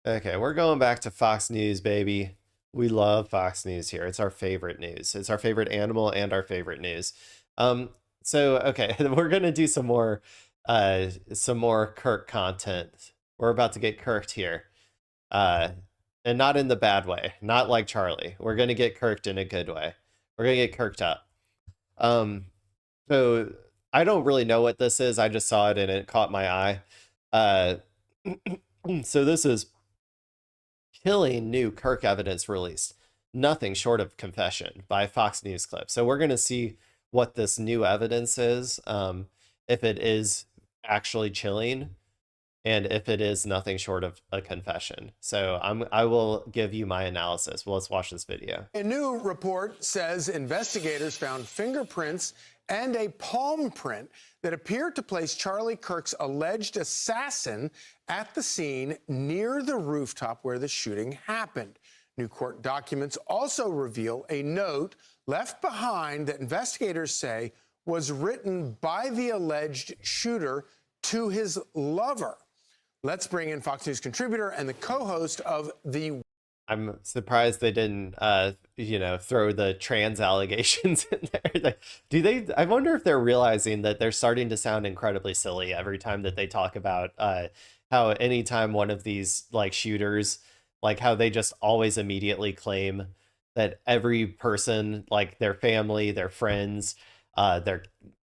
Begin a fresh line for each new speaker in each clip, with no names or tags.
Okay, we're going back to Fox News, baby. We love Fox News here. It's our favorite news. It's our favorite animal and our favorite news. Um, so okay, we're gonna do some more Kirk content. We're about to get Kirked here. Uh, and not in the bad way, not like Charlie. We're gonna get Kirked in a good way. We're gonna get Kirked up. Um, so I don't really know what this is. I just saw it and it caught my eye. Uh, so this is killing new Kirk evidence released. Nothing short of confession by Fox News clip. So we're going to see what this new evidence is, if it is actually chilling, and if it is nothing short of a confession. So I will give you my analysis. Well, let's watch this video.
A new report says investigators found fingerprints and a palm print that appeared to place Charlie Kirk's alleged assassin at the scene near the rooftop where the shooting happened. New court documents also reveal a note left behind that investigators say was written by the alleged shooter to his lover. Let's bring in Fox News contributor and the co-host of the...
I'm surprised they didn't, throw the trans allegations in there. I wonder if they're realizing that they're starting to sound incredibly silly every time that they talk about how anytime one of these like shooters, like how they just always immediately claim that every person, like their family, their friends, their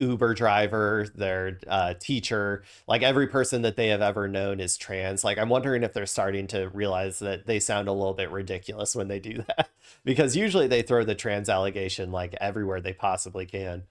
Uber driver, their teacher, like every person that they have ever known is trans. Like, I'm wondering if they're starting to realize that they sound a little bit ridiculous when they do that, because usually they throw the trans allegation like everywhere they possibly can.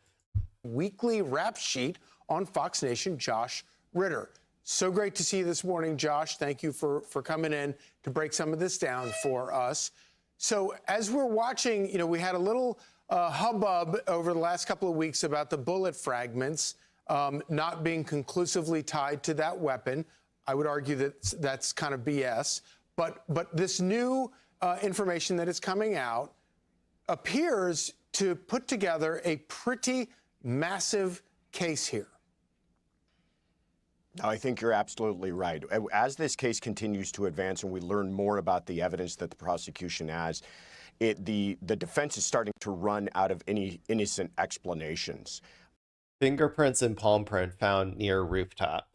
Weekly rap sheet on Fox Nation, Josh Ritter. So great to see you this morning, Josh. Thank you for coming in to break some of this down for us. So as we're watching, we had a little hubbub over the last couple of weeks about the bullet fragments not being conclusively tied to that weapon. I would argue that that's kind of BS. But this new information that is coming out appears to put together a pretty massive case here.
No, I think you're absolutely right. As this case continues to advance and we learn more about the evidence that the prosecution has, the defense is starting to run out of any innocent explanations.
Fingerprints and palm print found near rooftop.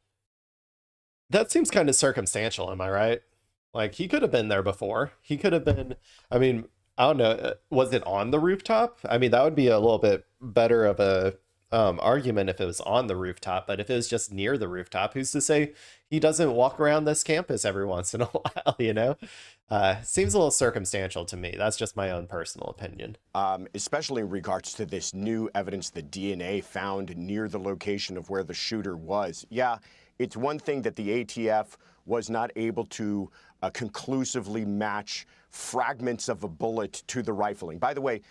That seems kind of circumstantial, am I right? Like, he could have been there before. He could have been, I mean, I don't know, was it on the rooftop? I mean, that would be a little bit better of a argument if it was on the rooftop, but if it was just near the rooftop, who's to say he doesn't walk around this campus every once in a while, Seems a little circumstantial to me. That's just my own personal opinion.
Especially in regards to this new evidence, the DNA found near the location of where the shooter was. Yeah, it's one thing that the ATF was not able to conclusively match fragments of a bullet to the rifling. By the way,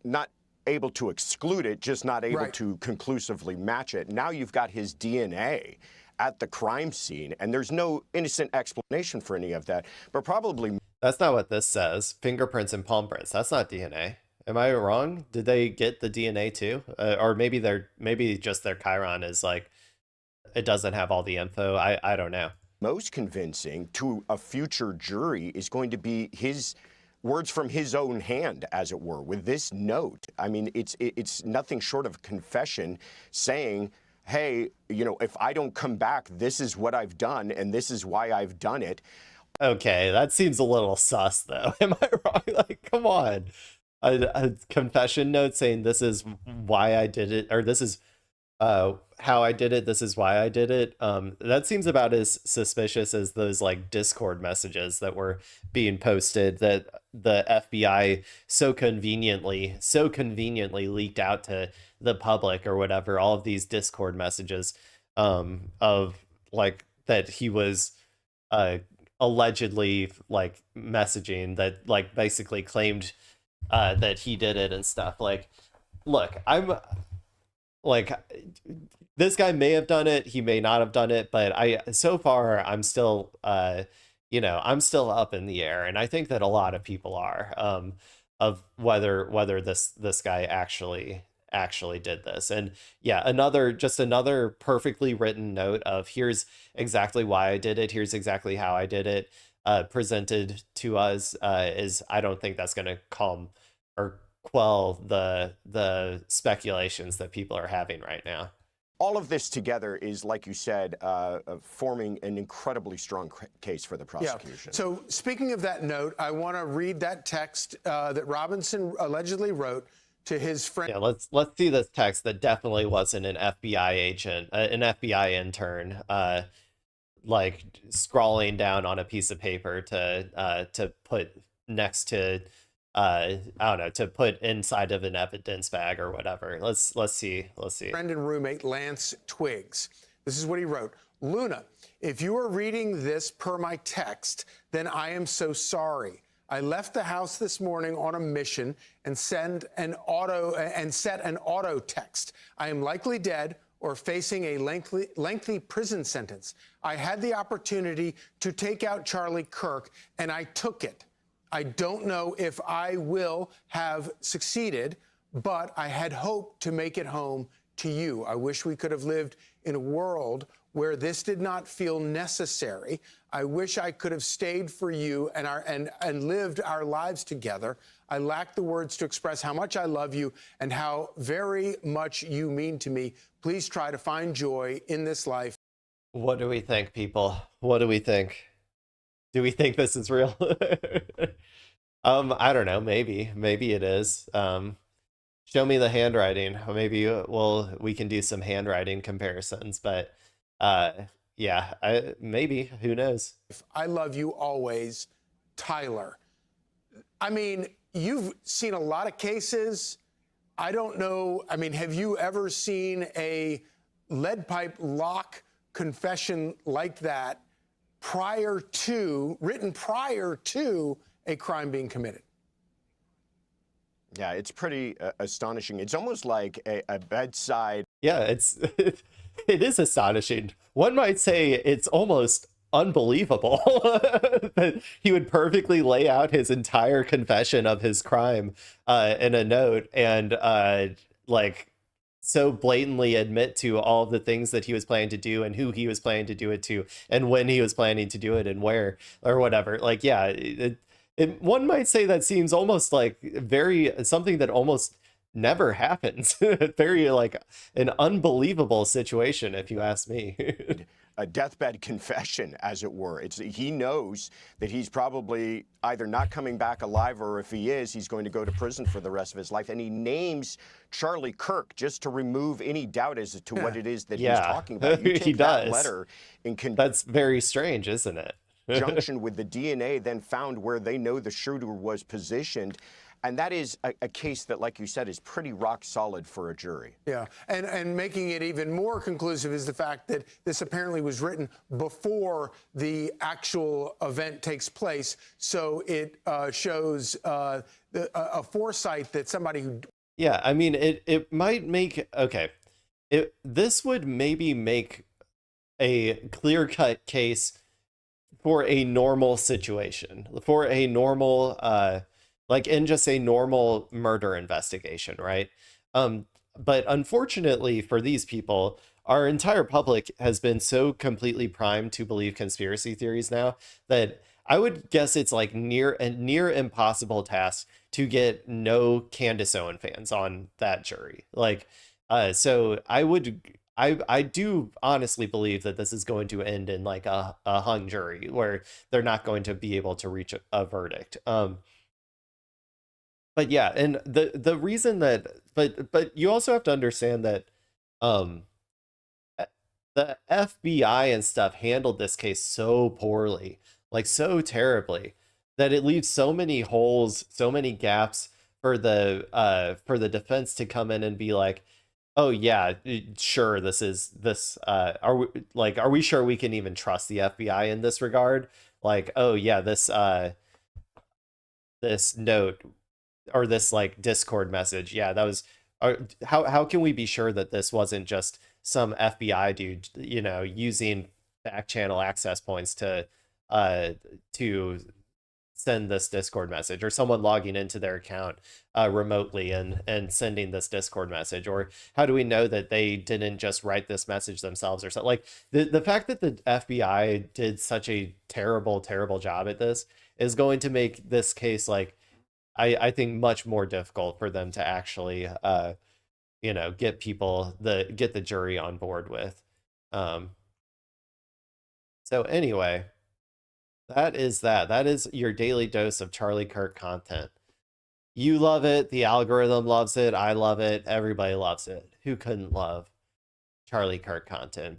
not able to exclude it, just not able to conclusively match it. Now you've got his DNA at the crime scene, and there's no innocent explanation for any of that, but probably...
That's not what this says. Fingerprints and palm prints. That's not DNA. Am I wrong? Did they get the DNA too? Or maybe just their Chiron is like, it doesn't have all the info. I don't know.
Most convincing to a future jury is going to be his words from his own hand, as it were, with this note. I mean, it's nothing short of confession saying, hey, if I don't come back, this is what I've done, and this is why I've done it.
Okay, that seems a little sus, though. Am I wrong? Like, come on. A confession note saying this is why I did it, or this is how I did it, this is why I did it. That seems about as suspicious as those like Discord messages that were being posted that the FBI so conveniently leaked out to the public or whatever. All of these Discord messages of like that he was allegedly like messaging that like basically claimed that he did it and stuff. Like, look, I'm like, this guy may have done it, he may not have done it, but so far I'm still I'm still up in the air, and I think that a lot of people are of whether this guy actually did this. And yeah, another perfectly written note of here's exactly why I did it, here's exactly how I did it. presented to us, is I don't think that's going to calm or quell the speculations that people are having right now.
All of this together is, like you said, forming an incredibly strong case for the prosecution.
Yeah. So speaking of that note, I want to read that text that Robinson allegedly wrote to his friend.
Yeah, let's see this text that definitely wasn't an FBI agent, an FBI intern, like scrawling down on a piece of paper to put next to I don't know, to put inside of an evidence bag or whatever. Let's see.
Friend and roommate Lance Twiggs. This is what he wrote. Luna, if you are reading this per my text, then I am so sorry. I left the house this morning on a mission and set an auto text. I am likely dead or facing a lengthy prison sentence. I had the opportunity to take out Charlie Kirk, and I took it. I don't know if I will have succeeded, but I had hoped to make it home to you. I wish we could have lived in a world where this did not feel necessary. I wish I could have stayed for you and lived our lives together. I lack the words to express how much I love you and how very much you mean to me. Please try to find joy in this life.
What do we think, people? What do we think? Do we think this is real? I don't know. Maybe it is. Show me the handwriting. Maybe we can do some handwriting comparisons. But yeah, maybe, who knows?
I love you always, Tyler. I mean, you've seen a lot of cases. I don't know. I mean, have you ever seen a lead pipe lock confession like that written prior to a crime being committed?
Yeah, it's pretty astonishing. It's almost like a bedside.
Yeah, it is astonishing. One might say it's almost unbelievable that he would perfectly lay out his entire confession of his crime in a note and like so blatantly admit to all the things that he was planning to do and who he was planning to do it to and when he was planning to do it and where or whatever. Like, yeah, one might say that seems almost like something that almost never happens. Very like an unbelievable situation, if you ask me.
A deathbed confession, as it were. He knows that he's probably either not coming back alive, or if he is, he's going to go to prison for the rest of his life. And he names Charlie Kirk just to remove any doubt as to what it is that he's talking about. You take
he
that
does.
letter in
That's very strange, isn't it?
conjunction with the DNA then found where they know the shooter was positioned. And that is a case that, like you said, is pretty rock solid for a jury.
Yeah, and making it even more conclusive is the fact that this apparently was written before the actual event takes place. So it shows a foresight that somebody who...
Yeah, I mean, it might make... Okay, this would maybe make a clear-cut case for a normal situation, for a normal... like in just a normal murder investigation, right? But unfortunately for these people, our entire public has been so completely primed to believe conspiracy theories now that I would guess it's like a near impossible task to get no Candace Owen fans on that jury. Like, so I do honestly believe that this is going to end in like a hung jury where they're not going to be able to reach a verdict. But yeah, and the reason that but you also have to understand that the FBI and stuff handled this case so poorly, like so terribly, that it leaves so many holes, so many gaps for the defense to come in and be like, oh yeah, sure, are we sure we can even trust the FBI in this regard? Like, oh yeah, this note or this like Discord message, yeah, that was how can we be sure that this wasn't just some FBI dude, using back channel access points to send this Discord message, or someone logging into their account remotely and sending this Discord message? Or how do we know that they didn't just write this message themselves or something? Like the fact that the FBI did such a terrible job at this is going to make this case, like, I think much more difficult for them to actually get the jury on board with. So anyway, that is your daily dose of Charlie Kirk content. You love it, the algorithm loves it, I love it, everybody loves it. Who couldn't love Charlie Kirk content?